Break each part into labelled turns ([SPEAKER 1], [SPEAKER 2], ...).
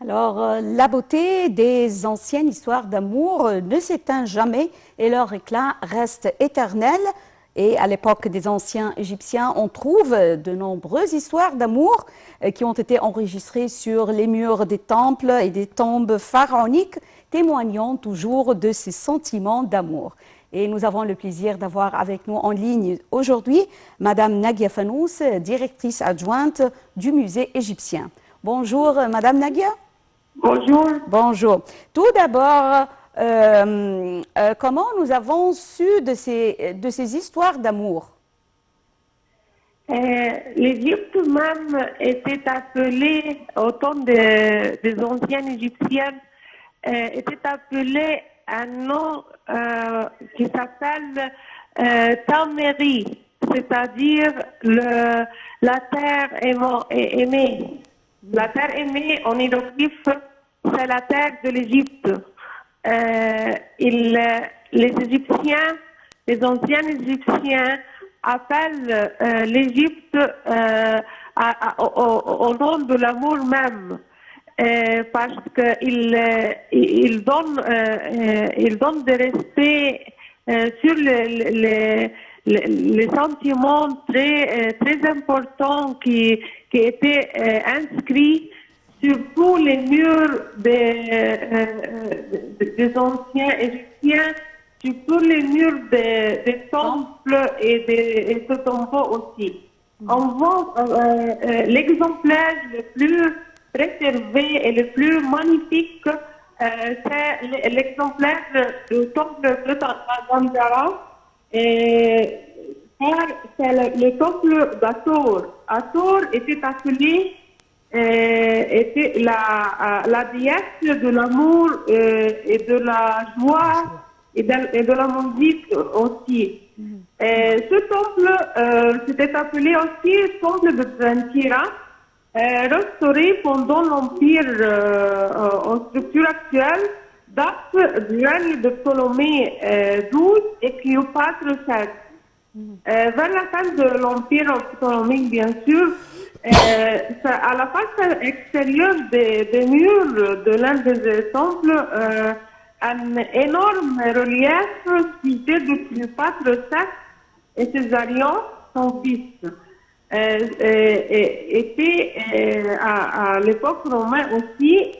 [SPEAKER 1] Alors, la beauté des anciennes histoires d'amour ne s'éteint jamais et leur éclat reste éternel. Et à l'époque des anciens Égyptiens, on trouve de nombreuses histoires d'amour qui ont été enregistrées sur les murs des temples et des tombes pharaoniques, témoignant toujours de ces sentiments d'amour. Et nous avons le plaisir d'avoir avec nous en ligne aujourd'hui Madame Nagia Fanous, directrice adjointe du musée égyptien. Bonjour Madame Nagia.
[SPEAKER 2] Bonjour.
[SPEAKER 1] Bonjour. Tout d'abord, comment nous avons su de ces histoires d'amour?
[SPEAKER 2] L'Égypte même était appelée, au temps des anciennes égyptiennes, était appelée un nom qui s'appelle Taméri, c'est-à-dire la terre aimée. La terre aimée, en hiéroglyphe, c'est la terre de l'Égypte. Les Égyptiens, les anciens Égyptiens, appellent l'Égypte au nom de l'amour même, parce qu'ils donnent des respects sur les sentiments très importants qui étaient inscrits sur tous les murs des anciens Égyptiens, sur tous les murs des temples et ce tombeau aussi. On voit l'exemplaire le plus préservé et le plus magnifique, c'est l'exemplaire du temple de Dendera. C'est le temple d'Ator. Ator était appelé était la déesse de l'amour et de la joie et de la musique aussi. Ce temple s'était appelé aussi temple de Dendera, restauré pendant l'Empire en structure actuelle, date du règne de Ptolémée XII et Cléopâtre VII. Vers la fin de l'Empire ptoléméque, bien sûr, à la face extérieure des murs de l'un des temples, un énorme relief sculpté de Cléopâtre VII et Césarion, son fils. Était à l'époque romaine aussi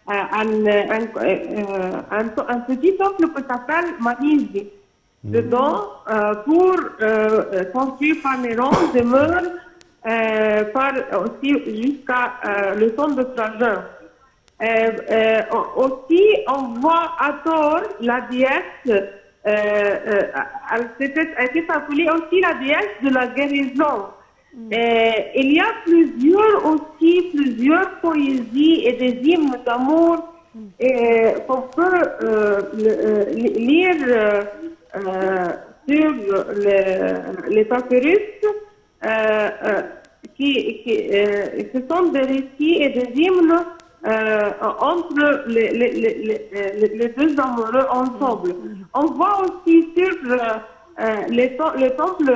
[SPEAKER 2] un petit temple qui s'appelle Manise. Dedans, pour construire par Néron, demeure aussi jusqu'à le temps de Trajan. Aussi, on voit Hathor, la déesse, elle était appelée aussi la déesse de la guérison. Il y a plusieurs poésies et des hymnes d'amour qu'on peut lire sur les papyrus, ce sont des récits et des hymnes entre les deux amoureux ensemble. On voit aussi sur le temple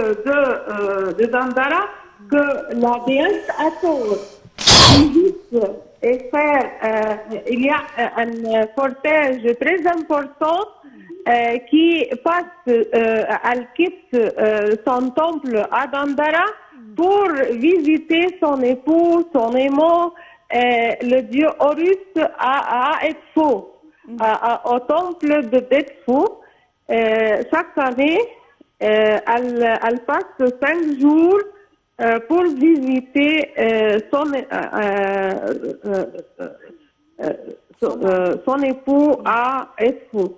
[SPEAKER 2] de Dendera que la déesse Hathor visite et il y a un cortège très important qui passe, elle quitte son temple à Dendera pour visiter son époux, son aimant, le dieu Horus à Edfu, au temple de Edfu. Chaque année, elle passe 5 jours pour visiter son époux à Edfu.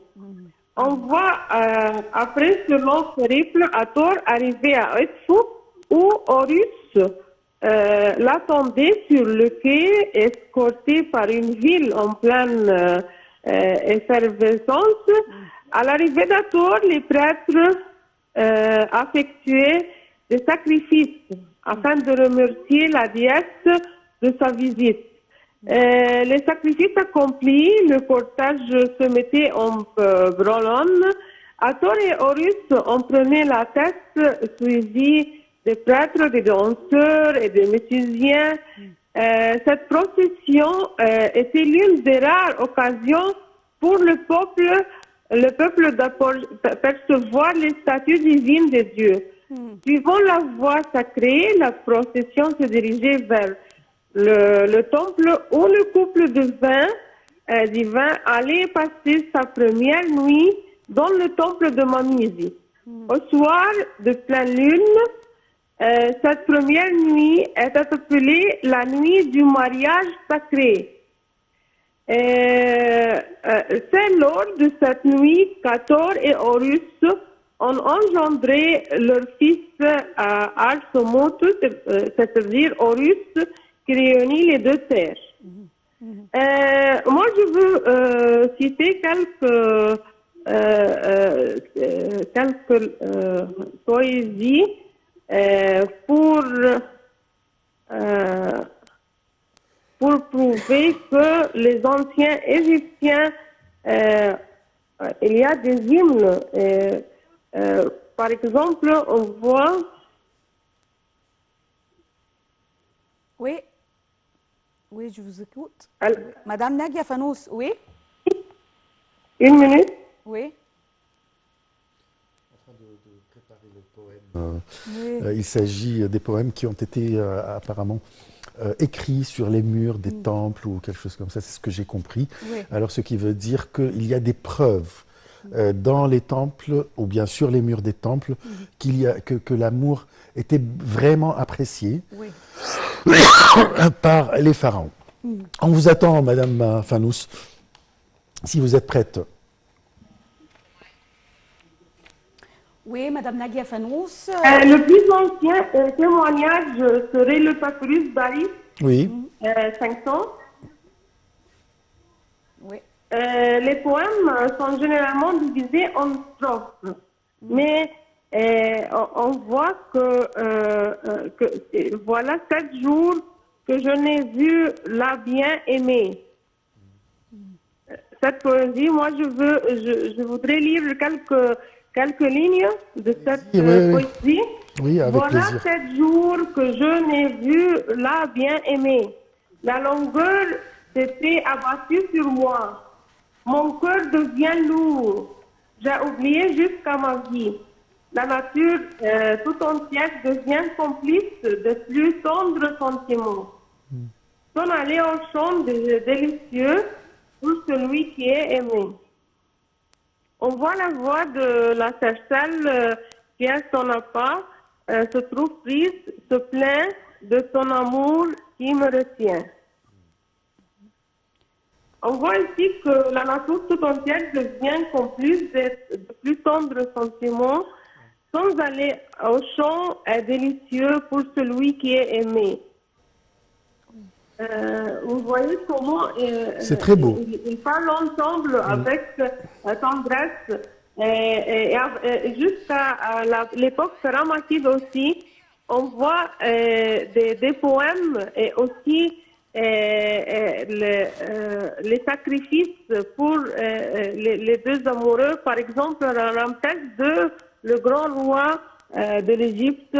[SPEAKER 2] On voit après ce long périple Hathor arriver à Edfu où Horus l'attendait sur le quai, escorté par une ville en pleine effervescence. À l'arrivée d'Hathor, les prêtres effectuaient des sacrifices afin de remercier la déesse de sa visite. Les sacrifices accomplis, le cortège se mettait en branle. Hathor et Horus en prenaient la tête, suivis des prêtres, des danseurs et des musiciens Cette procession était l'une des rares occasions pour le peuple de percevoir les statuts divines de Dieu. Suivant la voie sacrée, la procession se dirigeait vers le temple où le couple de divin allait passer sa première nuit dans le temple de Mamisi. Au soir de pleine lune, cette première nuit est appelée la nuit du mariage sacré. C'est lors de cette nuit qu'Hathor et Horus ont engendré leur fils Alsomotus, c'est-à-dire Horus, qui réunit les deux terres. Moi, je veux citer quelques poésies pour prouver que les anciens Égyptiens, il y a des hymnes. Par exemple, on voit...
[SPEAKER 1] Oui. Oui, je vous écoute.
[SPEAKER 2] Madame
[SPEAKER 1] Nadia Fanous, oui?
[SPEAKER 2] Une minute.
[SPEAKER 1] Oui.
[SPEAKER 3] En train de préparer le poème. Il s'agit des poèmes qui ont été apparemment écrits sur les murs des temples ou quelque chose comme ça, c'est ce que j'ai compris.
[SPEAKER 1] Oui.
[SPEAKER 3] Alors ce qui veut dire qu'il y a des preuves dans les temples ou bien sur les murs des temples que l'amour était vraiment apprécié par les pharaons. On vous attend, Madame Fanous, si vous êtes prête.
[SPEAKER 1] Oui, Madame Nadia Fanous.
[SPEAKER 2] Le plus ancien témoignage serait le papyrus Bari,
[SPEAKER 3] Oui.
[SPEAKER 2] 500.
[SPEAKER 1] Oui.
[SPEAKER 2] Les poèmes sont généralement divisés en strophes, mais on voit que voilà 7 jours que je n'ai vu la bien aimée. Cette poésie, moi je voudrais lire quelques lignes de cette poésie.
[SPEAKER 3] Oui, avec
[SPEAKER 2] voilà
[SPEAKER 3] plaisir.
[SPEAKER 2] 7 jours que je n'ai vu la bien aimée. La longueur s'était abattue sur moi. Mon cœur devient lourd. J'ai oublié jusqu'à ma vie. La nature tout entière devient complice de plus tendres sentiments. S'en aller au champ délicieux pour celui qui est aimé. On voit la voix de la sarcelle qui a son appât, se trouve prise, se plaint de son amour qui me retient. On voit ici que la nature tout entière devient complice de plus tendres sentiments, sans aller au champ délicieux pour celui qui est aimé. Vous voyez comment
[SPEAKER 3] c'est très beau.
[SPEAKER 2] Ils parlent ensemble avec tendresse et jusqu'à l'époque pharaonite aussi, on voit des poèmes et aussi les sacrifices pour les deux amoureux. Par exemple, Ramsès II, le grand roi de l'Égypte,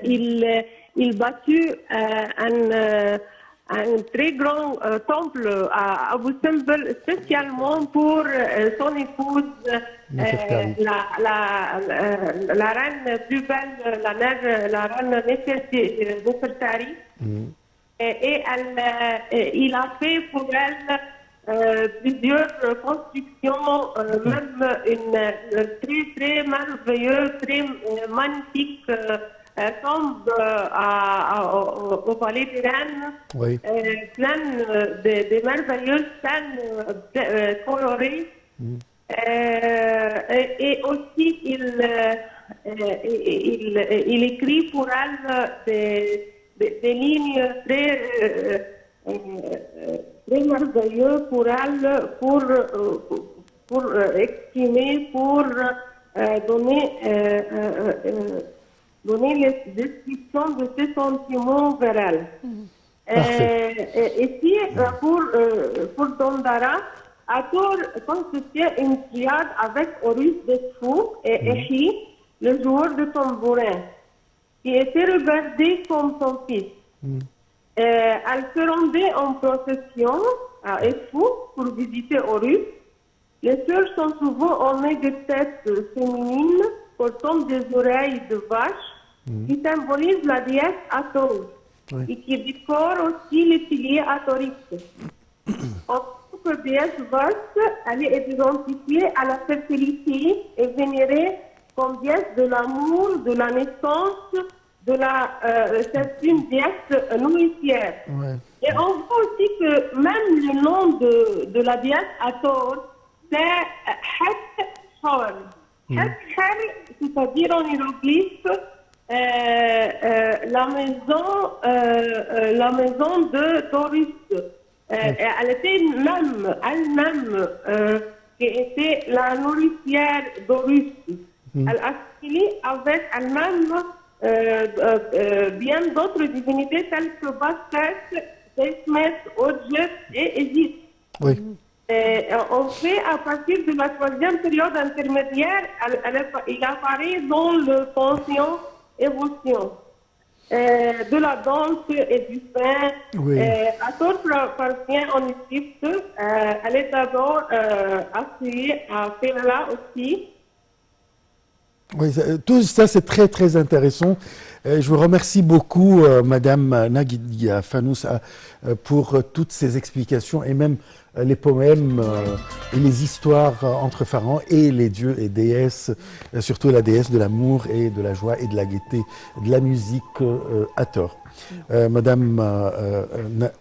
[SPEAKER 2] il bâtit un très grand temple à Abu Simbel spécialement pour son épouse, la reine plus belle, la reine Nefertari. Et il a fait pour elle plusieurs constructions, même une très très merveilleuse, très magnifique tombe au palais des reines, pleine de merveilleuses scènes colorées. Et aussi il écrit pour elle des lignes très merveilleuses pour elle, pour exprimer, pour donner les descriptions de ses sentiments vers elle. Ici, pour Dondara, Hathor constituait une triade avec Horus Desfou et Echi, le joueur de tambourin, qui était regardé comme son fils. Elle se rendait en procession à Edfou pour visiter Horus. Les sœurs sont souvent ornées de têtes féminines portant des oreilles de vache qui symbolisent la déesse Hathor et qui décorent aussi les piliers hathoriques. En tant que déesse vache, elle est identifiée à la fertilité et vénérée comme déesse de l'amour, de la naissance, c'est une déesse nourricière.
[SPEAKER 3] Ouais.
[SPEAKER 2] Et on voit aussi que même le nom de la déesse Hathor, c'est Het-Hor. Het-Hor, c'est-à-dire en hiéroglyphe, la maison de Taurus. Elle était elle-même, qui était la nourricière d'Horus. Elle assimilait avec elle-même bien d'autres divinités telles que Bastet, Sekhmet, Odjet et Égypte.
[SPEAKER 3] Oui.
[SPEAKER 2] On fait à partir de la troisième période intermédiaire, il apparaît dans le conscient évolution. De la danse et du pain.
[SPEAKER 3] Oui.
[SPEAKER 2] Hathor parvient en Égypte. Elle est d'abord associée à Ferla aussi.
[SPEAKER 3] Oui, tout ça c'est très très intéressant. Je vous remercie beaucoup, Madame Nagia Fanous, pour toutes ces explications et même les poèmes et les histoires entre pharaons et les dieux et déesses, surtout la déesse de l'amour et de la joie et de la gaieté, de la musique Hathor. Madame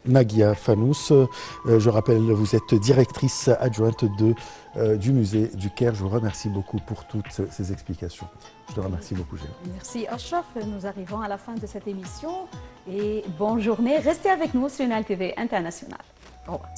[SPEAKER 3] Nagia Fanous, je rappelle, vous êtes directrice adjointe du musée du Caire. Je vous remercie beaucoup pour toutes ces explications. Je te remercie beaucoup, Géa.
[SPEAKER 1] Merci, Ashraf. Nous arrivons à la fin de cette émission et bonne journée. Restez avec nous sur Nile TV International. Au revoir.